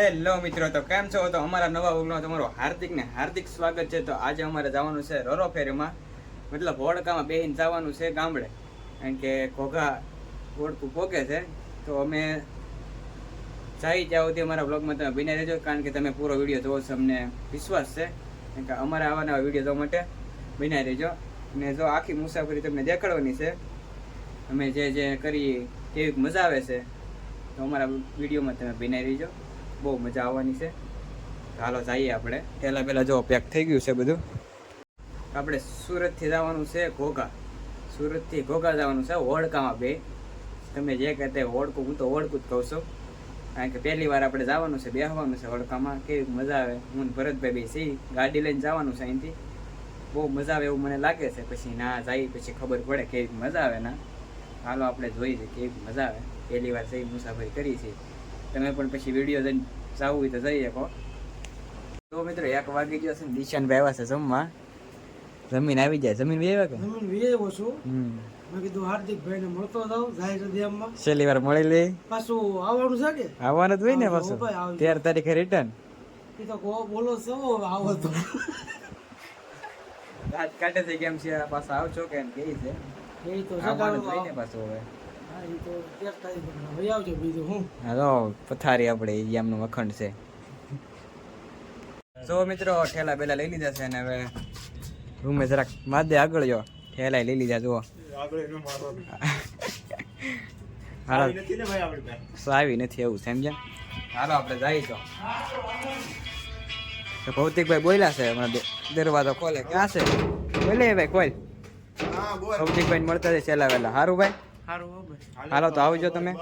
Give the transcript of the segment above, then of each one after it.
Hello મિત્રો, તો કેમ છો? તો અમારા નવા વ્લોગમાં તમારું હાર્દિક સ્વાગત છે. તો આજે અમારે જવાનું છે રોરો ફેરીમાં, મતલબ હોડકામાં બેહીને જવાનું છે ગામડે, કારણ કે ઘોઘા હોડકું પોગે છે. તો અમે જઈ ત્યાં સુધી અમારા વ્લોગમાં તમે બની રહેજો, કારણ કે તમે પૂરો વિડીયો જોવો છો, અમને વિશ્વાસ છે. કારણ કે અમારા આવા નવા વિડીયો જોવા માટે બની રહેજો. અને જો આખી મુસાફરી તમને દેખાડવાની છે, અમે જે કરી કેવી મજા આવે છે, તો અમારા વિડીયોમાં તમે બની રહેજો. બહુ મજા આવવાની છે. હાલો જઈએ આપણે. પહેલાં જો પેક થઈ ગયું છે બધું. આપણે સુરતથી જવાનું છે ઘોઘા. સુરતથી ઘોઘા જવાનું છે હોડકામાં બે. તમે જે કહેતા હોડકું, હું તો હોડકું જ કહું છું, કારણ કે પહેલી વાર આપણે જવાનું છે, બેસવાનું છે હોડકામાં. કેવી મજા આવે. હું ભરતભાઈ બે સી ગાડી લઈને જવાનું છે અહીંથી. બહુ મજા આવે એવું મને લાગે છે. પછી ના જાય પછી ખબર પડે કેવી મજા આવે ના. હાલો આપણે જોઈ છે કેવી મજા આવે. પહેલી વાર સહી મુસાફરી કરી છે. તમે પણ પછી વિડીયો જઈને જવું હોય તો જઈ શકો. તો મિત્રો 1 વાગી ગયો છે ને દિશાનભાઈ આવ્યા છે જમવા. જમીન આવી જાય. જમીન બી આવ્યા કે જમીન બી આવ્યો છું. મેં કીધું હાર્દિકભાઈ ને મળતો જાવ જાહેર સદિયામાં. છેલ્લી વાર મળી લે. પાછું આવવાનું છે કે આવવાનું જ હોય ને પાછું 13 તારીખે રિટર્ન. એ તો બોલો છો આવો તો રાત કાઢે છે કેમ છે પાછા આવશો કે એમ કહે છે. એ તો આવવાનું જ હોય ને પાછું હવે. હા એ તો 13 તારીખે ભાઈ આવજો બીજું હું. હાલો પથારી આપણે યામનું અખંડ છે. તો મિત્રો ઠેલા બેલા લઈ લીધા છે અને હવે રૂમે જરાક માદે આગળ જો ઠેલા લઈ લીધા. જુઓ આવી નથી એવું સમજ્યા. હાલો આપણે જઈએ તો ભૌતિકભાઈ બોલ્યા છે હમણાં દરવાજો ખોલે. ક્યાં છે? બોલે ભાઈ કોઈ ભૌતિકભાઈ મળતા છે છેલ્લા વહેલા. સારું ભાઈ, હાલો તો આવજો તમે.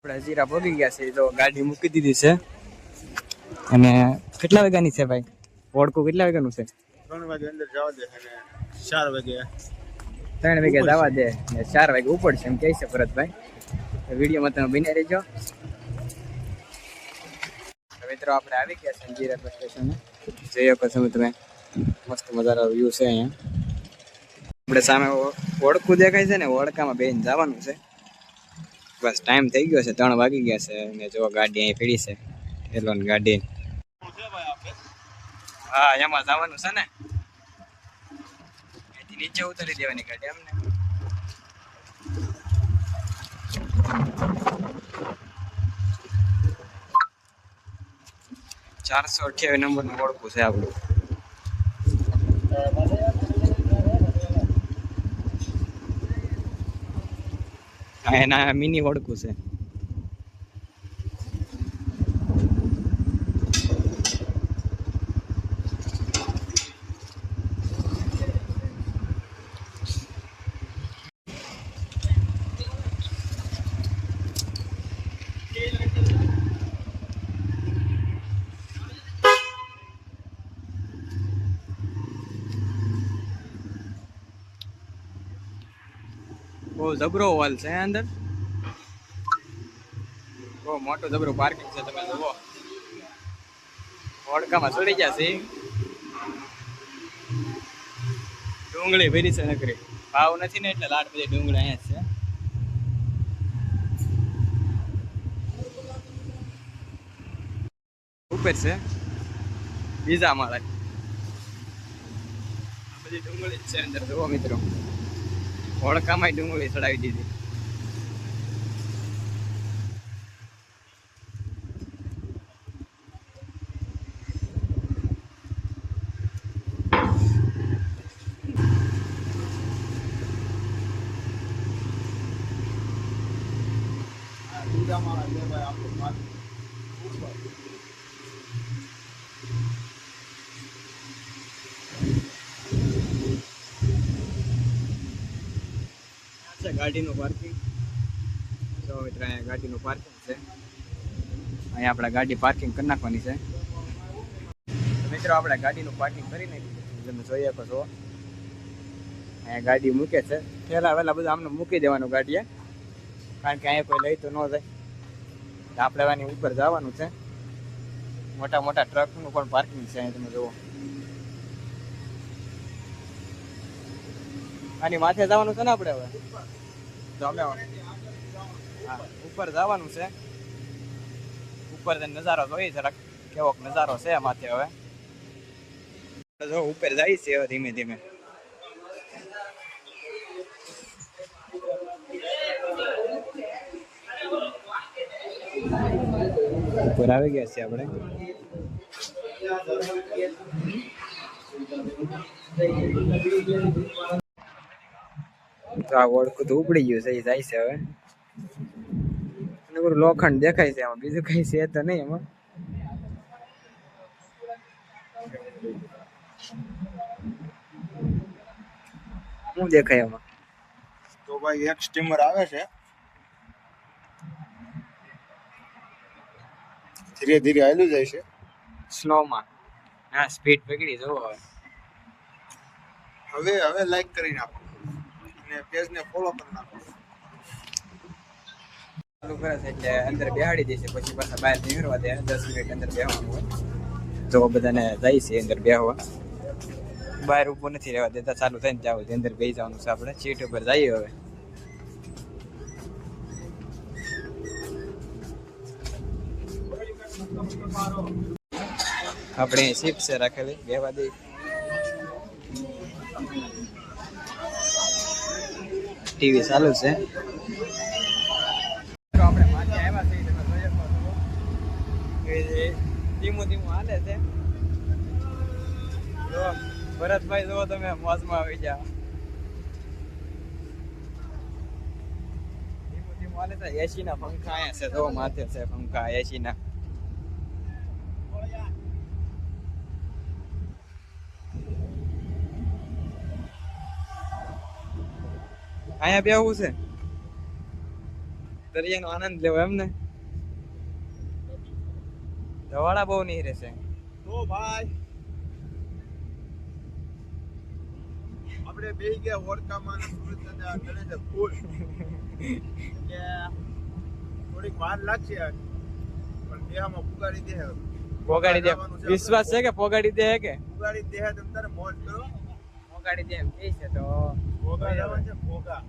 આપણે હજીરા પહોંચી ગયા છે. તો ગાડી મૂકી દીધી છે. અને કેટલા વાગ્યાની છે ભાઈ? ઓળખું કેટલા વાગ્યાનું છે? 3 વાગે અંદર જવા દે અને 4 વાગે 3 વાગે જવા દે ને 4 વાગે ઉપડશે એમ કહે છે ભરતભાઈ. વિડીયોમાં તમે બની રહેજો. મિત્રો આપણે આવી ગયા છે હજીરા બસ સ્ટેશન. જઈ શકો છો તમે. મસ્ત મજાનો વ્યૂ છે અહીંયા. આપણે સામે ઓળખું દેખાય છે ને, ઓળખામાં બેન જવાનું છે. બસ ટાઈમ થઈ ગયો છે, 3 વાગી ગયા છે. અને જો ગાડી અહીં પડી છે, એલોન ગાડી. હા એમાં જવાનું છે ને, અહીંથી નીચે ઉતારી દેવાની ગાડી અમને. ₹428 નંબરનું ઓળખું છે આપણું. એના મિની ઓળખું છે. બહુ જબરો હોલ છે અંદર. બહુ મોટું જબરું પાર્કિંગ છે. તમે જુઓ, ઓળખામાં ચડી ગયા છે. ડુંગળી ભરી છે નકરી. ભાવ નથી ને એટલે લાટ બધી ડુંગળી અહીંયા છે. ઉપર છે બીજા માળે. બધી ડુંગળી છે અંદર. જુઓ મિત્રો, ઓળખામાં ડુંગળી ચડાવી દીધી. ગાડીનું પાર્કિંગ. તો મિત્રો અહીંયા ગાડીનું પાર્કિંગ છે. અહીંયા આપણે ગાડી પાર્કિંગ કરી નાખવાની છે. મિત્રો આપણે ગાડીનું પાર્કિંગ કરી નાખ્યું. તમે જોઈ શકો છો, અહીંયા ગાડી મૂકે છે. પહેલા વહેલા બધું આમને મૂકી દેવાનું ગાડીએ, કારણ કે અહીંયા કોઈ લઈ તો ન જાય. આપણે આની ઉપર જવાનું છે. મોટા મોટા ટ્રકનું પણ પાર્કિંગ છે અહીંયા તમે જુઓ. આની માથે જવાનું છે ને આપણે હવે. તો અમે હા ઉપર જવાનું છે. ઉપર નજારો જોઈએ જરાક કેવો નજારો છે માથે. હવે જો ઉપર જાય છે હવે ધીમે ધીમે. ઉપર આવી ગયા છે આપણે. તો આ ઓળખું તો ઉપડી ગયું છે, એ જાય છે હવે. અને બધું લોખંડ દેખાય છે એમાં, બીજું કઈ છે તો નહીં એમાં. શું દેખાય એમાં? તો ભાઈ એક સ્ટીમર આવે છે, ધીરે ધીરે હાલ્યું જાય છે સ્લોમાં. હા સ્પીડ પકડી જવો હવે. હવે લાઈક કરી નાખો અને પેજને ફોલો કરી નાખો. ચાલુ કરે છે એટલે અંદર બેહાડી દેશે, પછી પાછા બહાર નીકળવા દે. 10 મિનિટ અંદર બેહવાનું હોય. જો બધાને જાય છે અંદર બેહવા. બહાર ઊભું નથી રહેવા દેતા, ચાલુ થઈને જાવ અંદર બેસી જવાનું છે. આપણે સીટ ઉપર જઈએ હવે. આપણે સીટ છે રાખેલી, બેહવા દે. ટીવી ચાલુ છે. આપણે માથે આવ્યા છીએ, તમે જોઈ શકો છો કે ધીમું ધીમું હાલે છે. જો ભરતભાઈ જો તમે મોજમાં આવી જાઓ. ધીમું ધીમું હાલે છે. એસી ના પંખા અહીંયા છે. જો માથે છે પંખા એસી ના. અહીંયા બેહવું છે. દરિયાનો આનંદ લેવો એમ ને. ધવાડા બહુ નહીં રહેશે. તો ભાઈ આપણે બે ગયા હોડકામાં અને સુરત અને આ ગણેશ ફૂલ કે થોડીક વાર લાગશે પણ દેહામાં પુગાડી દે. પોગાડી દે વિશ્વાસ છે કે પોગાડી દે કે પુગાડી દે તમ તારે મોજ કરો. પોગાડી દે એમ કહે છે તો ભોગા જવાનું છે ભોગા.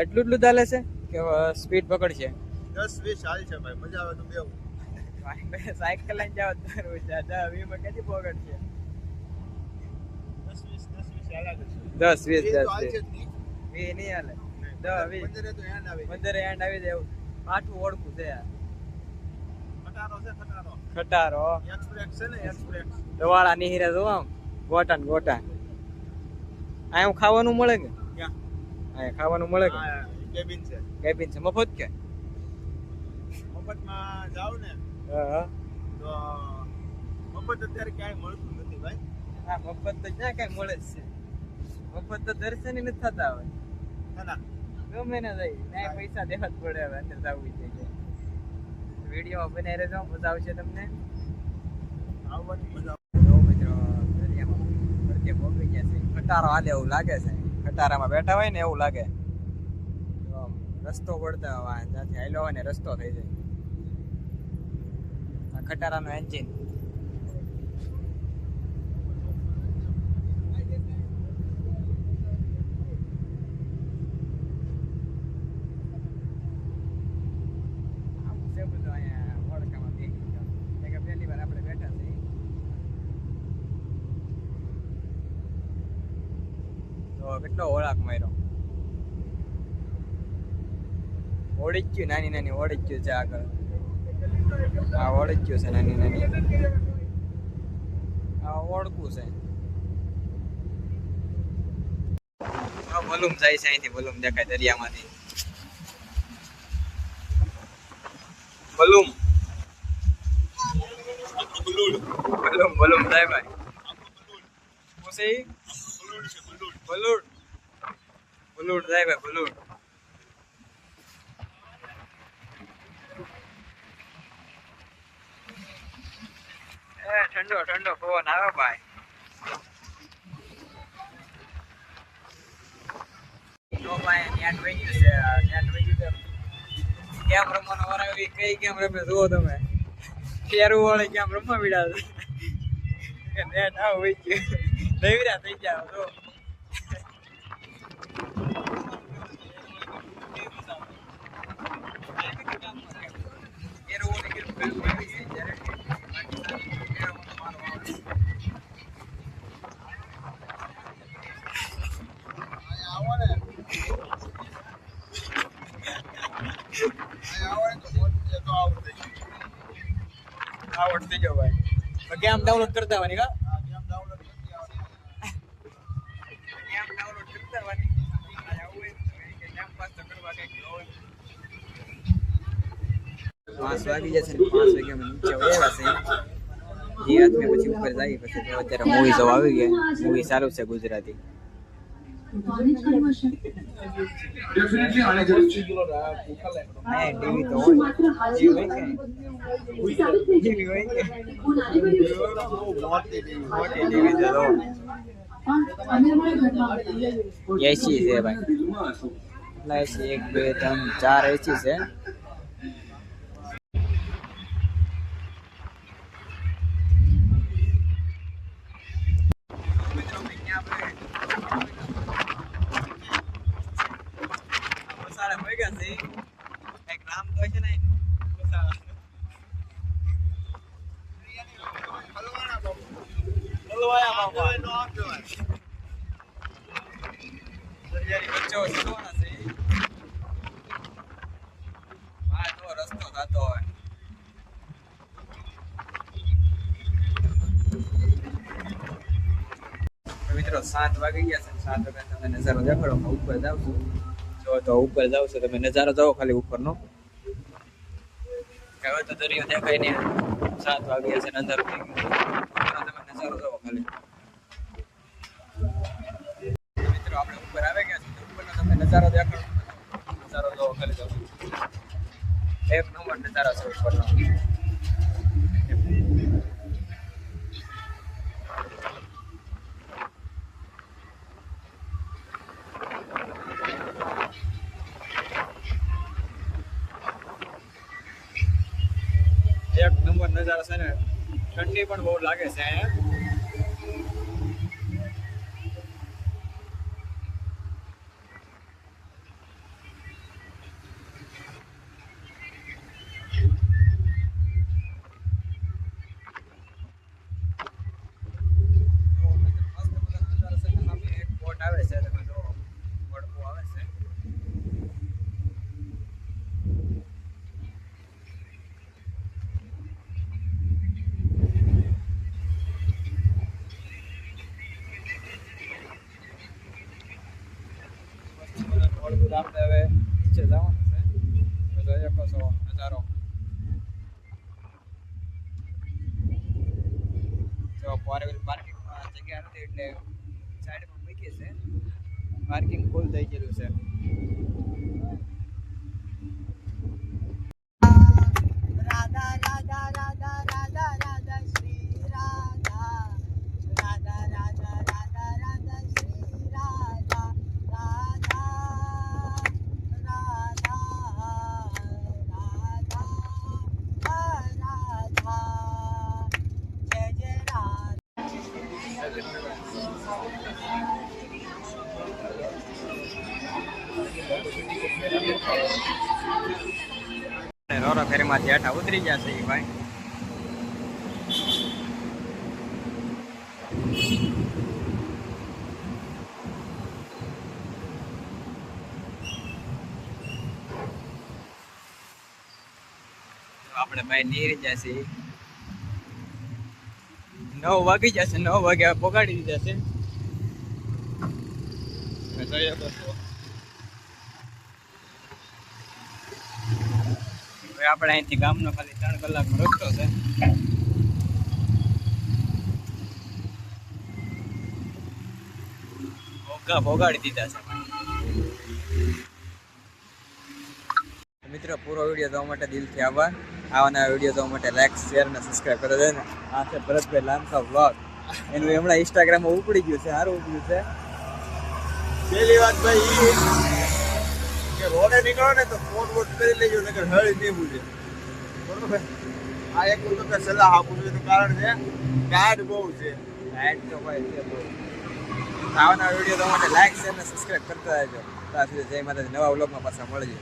એટલું એટલું ચાલે છે કે સ્પીડ પકડશે. 10-20 ચાલ છે ભાઈ, મજા આવે તો બેવું. સાયકલ લઈને જાવ તો વીમાં ક્યાંથી પકડશે? 10-20 હાલાક છે. 10-20 એ તો હાલ છે જ નહીં. વી નહીં હાલે. 10-20 મંદિરે તો હેન્ડ આવે. મંદિરે એન્ડ આવી જાય એવું પાછું ઓળખું છે યાર. ખટારો છે ખટારો. ખટારો એક્સપ્રેસ છે ને એક્સપ્રેસ. દવાડા નિહિરે જો આમ ગોટા ને ગોટા. આ ખાવાનું મળે કે ક્યાં? આ ખાવાનું મળે કે હા કેબિન છે. કેબિન છે મફત કે? મફતમાં જાવ ને હા તો મફત અત્યારે ક્યાંય મળતું નથી ભાઈ. હા મફત તો ક્યાં કઈ મળે જ છે. મફત તો દર્શન નથી થતા હોય. ના ગમે ને જાય ત્યાં પૈસા દેવા જ પડે. હવે અંદર જવું છે કે વિડીયો બનાવી રહેજો, મજા આવશે તમને. આવવાની મજા જો મિત્રો દરિયામાં ભરતી પહોંચી ગયા છે. ખટારો હાલે એવું લાગે છે. ખટારામાં બેઠા હોય ને એવું લાગે. તો આમ રસ્તો પડતા હોય ત્યાંથી હાલ્યો હોય ને રસ્તો થઈ જાય. આ ખટારાનું એન્જિન. આવું છે બધું અહીંયા વડકામાં બેસી ગયો. કેમ કે પહેલી વાર આપણે બેઠા છીએ. તો કેટલો ઓળાક માર્યો. ઓળી જ ગયું, નાની નાની ઓળી જ ગયું છે આગળ. આ ઓળી જ ગયું છે નાની નાની. આ ઓળખું છે. આ વલુમ જાય છે અહીંથી. વલુમ દેખાય દરિયામાંથી. વલુમ વલુમ વલુમ જાય ભાઈ. પછી બલુડ બલુડ જાય ભાઈ. બલુડ ઠંડો ઠંડો પવન આવે ભાઈ. જો ભાઈ નેટ વહી ગયું છે. નેટ વહી ગયું છે. કેમ રમવાનો વાર આવી? કઈ કેમ રમે જુઓ તમે. ફેરવું વાળી કેમ રમવા મળ્યા છે. નેટ આવ વહી ગયું. નવીરા થઈ ગયા જો. આવો ને તો મોજ તો આવડે. આવડતી જો ભાઈ. ગેમ ડાઉનલોડ કરતા આવવાની કા? આ ગેમ ડાઉનલોડ કરી આવડે. ગેમ ડાઉનલોડ કરતા આવવાની. આવું હોય કે ગેમ પાસ તો કરવા કઈક હોય. 5 વાગી જશે ને 5 વાગ્યામાં નીચે વળવા છે. જે હાથમે પછી ઉપર જાય પછી તો અત્યારે મૂવી જો આવી ગયા. મૂવી સારું છે ગુજરાતી. डेफिनेटली आने जरूर નહીં ટીવી તો હોય. ટીવી હોય કે ટીવી હોય કે મોટી ટીવી. મોટી ટીવી તો લો. એસી છે ભાઈ. કેટલા એસી? 1 2 3 4 એસી છે. હલવાના બાપુ. હલવાયા બાપા. નો આમ જવાય. દરિયાની વચ્ચે હલવાના છે. આ તો રસ્તો થતો હોય. મિત્રો 7 વાગી ગયા છે. 7 વાગ્યા તમે નજારો દેખાડો. ઉપર જાવ છો જો તો ઉપર જાવ છો તમે નજારો જાઓ ખાલી ઉપરનો. હવે તો દરિયો દેખાય નહીં. 7 વાગ્યા છે. નજારો તમે નજારો જાઓ ખાલી. નજારો દેખાડો. નજારો જોવો ખાલી તો. એક નંબર નજારો છે ઉપરનો. એક નંબર નજારો છે ને ઠંડી પણ બહુ લાગે છે અહીંયા. એક બોટ આવે છે તમે જો વડપો આવે છે. વડપો આપણે હવે નીચે જવાનું છે. તો જોઈએ કશો નજારો. જો ફોર વ્હીલ પાર્કિંગમાં જગ્યા નથી એટલે સાઈડમાં મૂકી છે. પાર્કિંગ ફૂલ થઈ ગયેલું છે. રાધા રાધા રાધા રાધા રાધા શ્રી રાધા રાધા રાધા રાધા રાધા શ્રી રાધા રાધા રાધા રાધા રાધા જય જય રાધા. રોરો ફેરીમાંથી હેઠા ઉતરી જશે એ ભાઈ. આપણે ભાઈ નીકળી જશે. 9 વાગી જશે. 9 વાગ્યા પગાડી દીધા છે. જોઈએ તો હવે આપણે અહીંથી ગામનો ખાલી 3 કલાકનો રસ્તો છે. ભોગાડી દીધા છે. મિત્રો પૂરો વિડીયો જોવા માટે દિલથી આભાર. આવા નવા વિડીયો જોવા માટે લાઈક શેર અને સબસ્ક્રાઈબ કરી દેજો. આ છે ભરતભાઈ લાંસા વ્લોગ. એનું હમણાં ઇન્સ્ટાગ્રામમાં ઉપડી ગયું છે. સારું ઉપડ્યું છે. પહેલી વાત ભાઈ કે રોડે નીકળો ને તો ફોન વોટ કરી લેજો નકર હળી નહીં ભૂલે. બરોબર. આ એક તમને સલાહ આપું છું એનું કારણ છે ગાઢ બહુ છે. લાઈટ તો ભાઈ છે બહુ. આવા નવા વિડીયો જોવા માટે લાઈક શેર અને સબસ્ક્રાઈબ કરતા રહેજો. ત્યાં સુધી જય માતાજી. નવા વ્લોગમાં પાછા મળીએ.